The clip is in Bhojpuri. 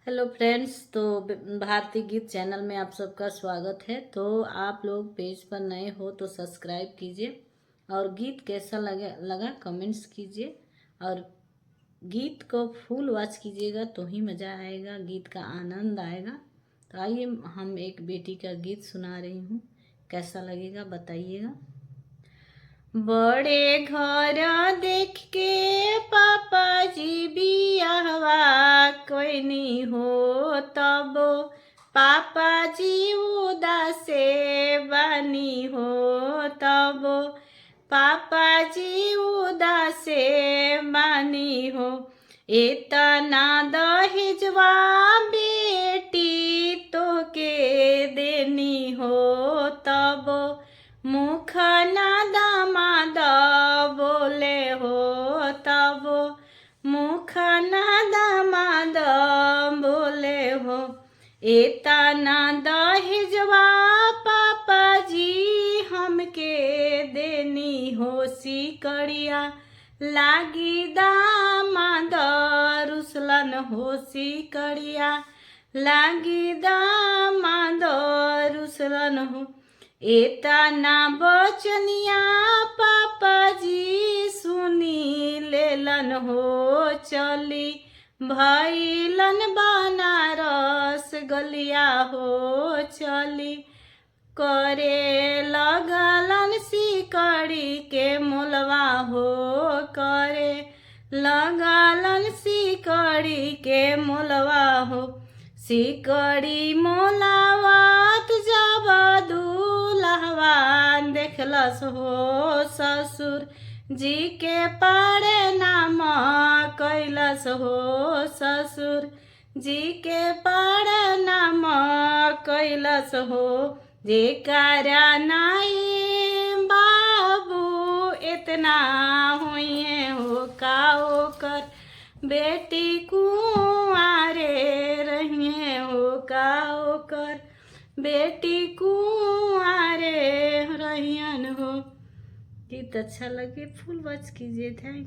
Hello friends. तो भारतीय गीत चैनल में आप सबका स्वागत है। तो आप लोग पेज पर नए हो तो सब्सक्राइब कीजिए और गीत कैसा लगा कमेंट्स कीजिए और गीत को फुल वॉच कीजिएगा तो ही मज़ा आएगा, गीत का आनंद आएगा। तो आइए हम एक बेटी का गीत सुना रही हूँ, कैसा लगेगा बताइएगा। बड़े घर देख के पापा जी बियाहवा कोई नहीं हो, तब पापा जी उदासे बनी हो, तब पापा जी उदासे बनी हो। इतना दहेजवा बेटी तो के देनी हो, तब मुख ना दामाद बोले हो, तब मुख ना दामाद बोले हो। इतना दहेजवा पापा जी हमके देनी हो, सिकड़िया लागी दामाद रुसलन हो, सिकड़िया लागी दामाद रुसलन हो। इतना बचनिया पापा जी सुनी लेलन हो, चली भैलन बनारस गलिया हो, चली करे लगलन सिकड़ी के मोलवा हो, करे लगलन सिकड़ी के मोलवा हो। सिकड़ी मोलावत जब दूल्हवा देखलस हो, ससुर जी के पारे नाम कैलस हो, ससुर जी के पारे नाम कैलस हो। जेकरा नाई बाबू इतना हुए हो, का ओकर बेटी कुआरे रहिए हो, का ओकर बेटी कुआरे रहियन हो। गीत अच्छा लगे फुल वॉच कीजिए। Thank you.